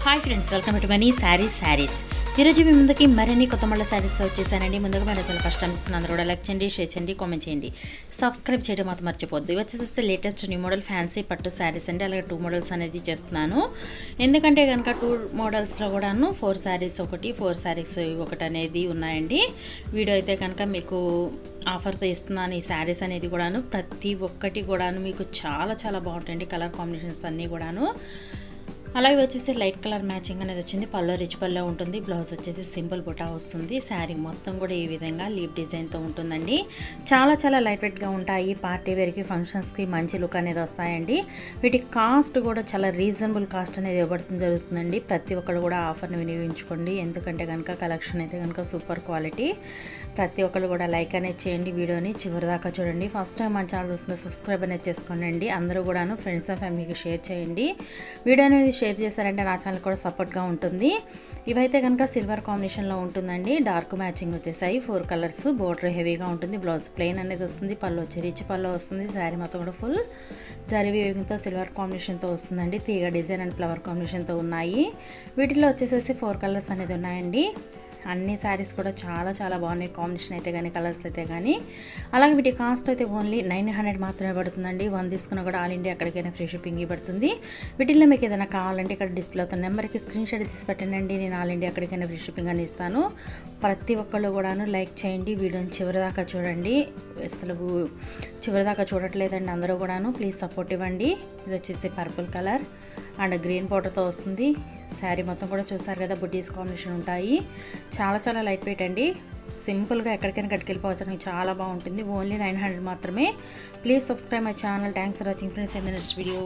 Hi friends, welcome to money saris. ఈరోజు మీ ముందుకి మరిన్ని కొత్త మళ్ళీ శారీస్ వచ్చేసానండి. ముందుగా మన ఛానల్ ఫస్ట్ టైం ఇస్తున్న అందరూ కూడా లైక్ చేయండి, షేర్ చేయండి, కామెంట్ చేయండి, సబ్స్క్రైబ్ చేయడం మాత్రం మర్చిపోద్దు. ఇవి వచ్చేసి లేటెస్ట్ న్యూ మోడల్ ఫ్యాన్సీ పట్టు శారీస్ అండి. అలాగే 2 మోడల్స్ అనేది చేస్తున్నాను. ఎందుకంటే కనుక 2 మోడల్స్లో కూడాను 4 శారీస్ ఒకటి, 4 శారీస్ ఒకటి అనేది ఉన్నాయండి. వీడియో అయితే కనుక మీకు ఆఫర్తో ఇస్తున్నాను. ఈ శారీస్ అనేది కూడాను ప్రతి ఒక్కటి కూడాను మీకు చాలా చాలా బాగుంటాయండి. కలర్ కాంబినేషన్స్ అన్నీ కూడాను. అలాగే వచ్చేసి లైట్ కలర్ మ్యాచింగ్ అనేది వచ్చింది. పల్లో రిచ్ పల్లో ఉంటుంది. బ్లౌజ్ వచ్చేసి సింపుల్ బుటా వస్తుంది. శారీ మొత్తం కూడా ఈ విధంగా లీప్ డిజైన్తో ఉంటుందండి. చాలా చాలా లైట్ వెయిట్గా ఉంటాయి. పార్టీ వేర్కి, ఫంక్షన్స్కి మంచి లుక్ అనేది వస్తాయండి. వీటి కాస్ట్ కూడా చాలా రీజనబుల్ కాస్ట్ అనేది ఇవ్వడం జరుగుతుందండి. ప్రతి ఒక్కరు కూడా ఆఫర్ని వినియోగించుకోండి. ఎందుకంటే కనుక కలెక్షన్ అయితే కనుక సూపర్ క్వాలిటీ. ప్రతి ఒక్కరు కూడా లైక్ అనేది చేయండి. వీడియోని చివరి దాకా చూడండి. ఫస్ట్ టైం మన ఛానల్ చూస్తున్న సబ్స్క్రైబ్ అనేది చేసుకోండి. అందరూ కూడాను ఫ్రెండ్స్ అండ్ ఫ్యామిలీకి షేర్ చేయండి. వీడియోని షేర్ చేశారంటే నా ఛానల్ కూడా సపోర్ట్గా ఉంటుంది. ఇవైతే కనుక సిల్వర్ కాంబినేషన్లో ఉంటుందండి. డార్క్ మ్యాచింగ్ వచ్చేసాయి. 4 కలర్స్. బోర్డర్ హెవీగా ఉంటుంది. బ్లౌజ్ ప్లెయిన్ అనేది వస్తుంది. పళ్ళు వచ్చి రిచ్ పళ్ళు వస్తుంది. శారీ మొత్తం కూడా ఫుల్ జరీ వీవింగ్తో సిల్వర్ కాంబినేషన్తో వస్తుందండి. తీగ డిజైన్ అండ్ ఫ్లవర్ కాంబినేషన్తో ఉన్నాయి. వీటిలో వచ్చేసేసి 4 కలర్స్ అనేది ఉన్నాయండి. అన్ని శారీస్ కూడా చాలా చాలా బాగున్నాయి. కాంబినేషన్ అయితే కానీ, కలర్స్ అయితే కానీ. అలాగే వీటి కాస్ట్ అయితే ఓన్లీ 900 మాత్రమే పడుతుందండి. 1 తీసుకున్నా కూడా ఆల్ ఇండియా ఎక్కడికైనా ఫ్రీ షిప్పింగ్ పడుతుంది. వీటిల్లో మీకు ఏదైనా కావాలంటే ఇక్కడ డిస్ప్లే అవుతున్న నెంబర్కి స్క్రీన్ షాట్ తీసి పెట్టండి. నేను ఆల్ ఇండియా ఎక్కడికైనా ఫ్రీ షిప్పింగ్ అని ఇస్తాను. ప్రతి ఒక్కళ్ళు కూడాను లైక్ చేయండి. వీడియోని చివరిదాకా చూడండి. అసలు చివరిదాకా చూడట్లేదండి అందరూ కూడాను. ప్లీజ్ సపోర్ట్ ఇవ్వండి. ఇది వచ్చేసి పర్పుల్ కలర్ అండ్ గ్రీన్ పౌడర్తో వస్తుంది. శారీ మొత్తం కూడా చూసారు కదా, బుడ్డీస్ కాంబినేషన్ ఉంటాయి. చాలా చాలా లైట్ వెయిట్ అండి. సింపుల్గా ఎక్కడికైనా కట్టుకెళ్ళిపోవడానికి చాలా బాగుంటుంది. ఓన్లీ 900 మాత్రమే. Please subscribe my channel. Thanks for watching friends. In the next video.